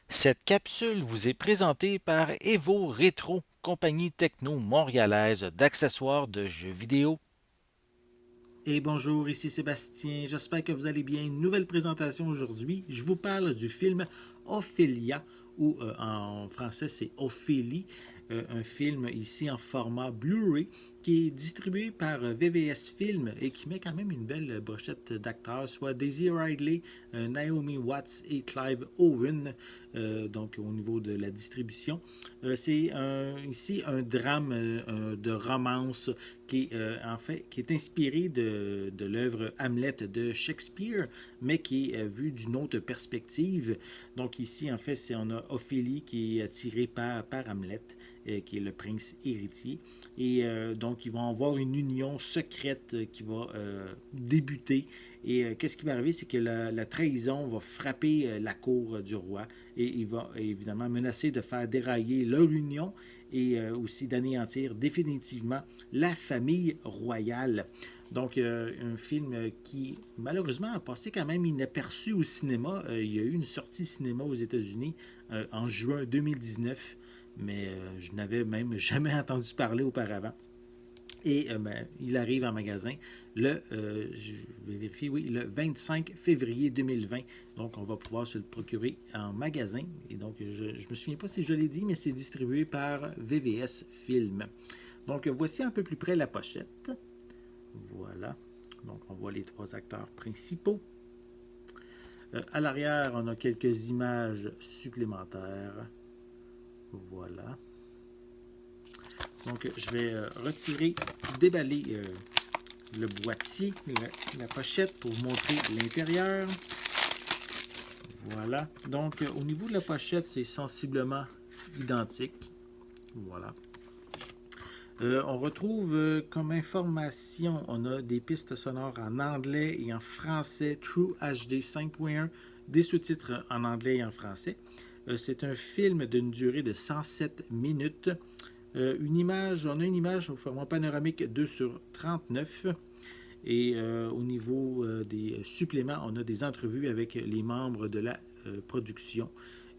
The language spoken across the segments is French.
Cette capsule vous est présentée par Evo Rétro, compagnie techno montréalaise d'accessoires de jeux vidéo. Et bonjour, ici Sébastien. J'espère que vous allez bien. Une nouvelle présentation aujourd'hui. Je vous parle du film Ophélia, ou en français c'est Ophélie, un film ici en format Blu-ray qui est distribué par VVS Film et qui met quand même une belle brochette d'acteurs, soit Daisy Ridley, Naomi Watts et Clive Owen, donc au niveau de la distribution. C'est ici un drame de romance qui est inspiré de l'œuvre Hamlet de Shakespeare, mais qui est vu d'une autre perspective. Donc ici, en fait, on a Ophélie qui est attirée par Hamlet, qui est le prince héritier. Et donc, ils vont avoir une union secrète qui va débuter. Et qu'est-ce qui va arriver, c'est que la trahison va frapper la cour du roi et il va évidemment menacer de faire dérailler leur union et aussi d'anéantir définitivement la famille royale. Donc, un film qui, malheureusement, a passé quand même inaperçu au cinéma. Il y a eu une sortie cinéma aux États-Unis en juin 2019, mais je n'avais même jamais entendu parler auparavant. Et il arrive en magasin je vais vérifier, oui, le 25 février 2020. Donc, on va pouvoir se le procurer en magasin. Et donc, je ne me souviens pas si je l'ai dit, mais c'est distribué par VVS Film. Donc, voici un peu plus près la pochette. Voilà. Donc, on voit les trois acteurs principaux. À l'arrière, on a quelques images supplémentaires. Voilà. Donc, je vais retirer, déballer le boîtier, la pochette pour vous montrer l'intérieur. Voilà. Donc, au niveau de la pochette, c'est sensiblement identique. Voilà. On retrouve comme information, on a des pistes sonores en anglais et en français, True HD 5.1, des sous-titres en anglais et en français. C'est un film d'une durée de 107 minutes. On a une image au format panoramique 2 sur 39. Et au niveau des suppléments, on a des entrevues avec les membres de la production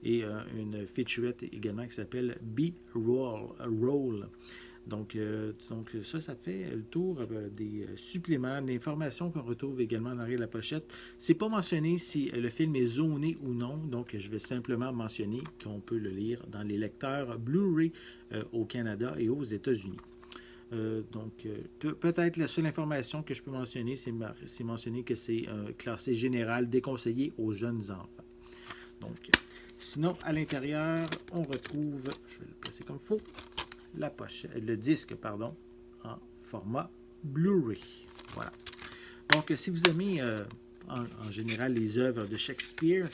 et une featurette également qui s'appelle B-Roll. Donc ça fait le tour des suppléments, d'informations qu'on retrouve également dans l'arrière de la pochette. C'est pas mentionné si le film est zoné ou non, donc je vais simplement mentionner qu'on peut le lire dans les lecteurs Blu-ray au Canada et aux États-Unis. Peut-être la seule information que je peux mentionner, c'est mentionner que c'est classé général déconseillé aux jeunes enfants. Donc, sinon, à l'intérieur, on retrouve, je vais le placer comme il faut, le disque, pardon, en format Blu-ray. Voilà. Donc, si vous aimez en général les œuvres de Shakespeare,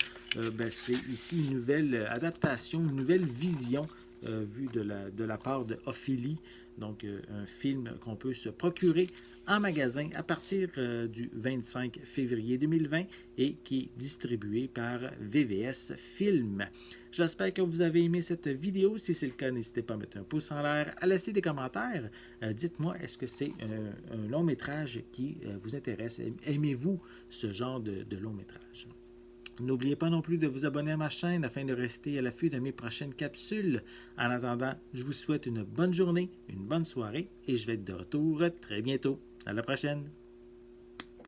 c'est ici une nouvelle adaptation, une nouvelle vision vue de la part de Ophélie. Donc, un film qu'on peut se procurer en magasin à partir du 25 février 2020 et qui est distribué par VVS Film. J'espère que vous avez aimé cette vidéo. Si c'est le cas, n'hésitez pas à mettre un pouce en l'air, à laisser des commentaires. Dites-moi, est-ce que c'est un long métrage qui vous intéresse? Aimez-vous ce genre de long métrage? N'oubliez pas non plus de vous abonner à ma chaîne afin de rester à l'affût de mes prochaines capsules. En attendant, je vous souhaite une bonne journée, une bonne soirée et je vais être de retour très bientôt. À la prochaine!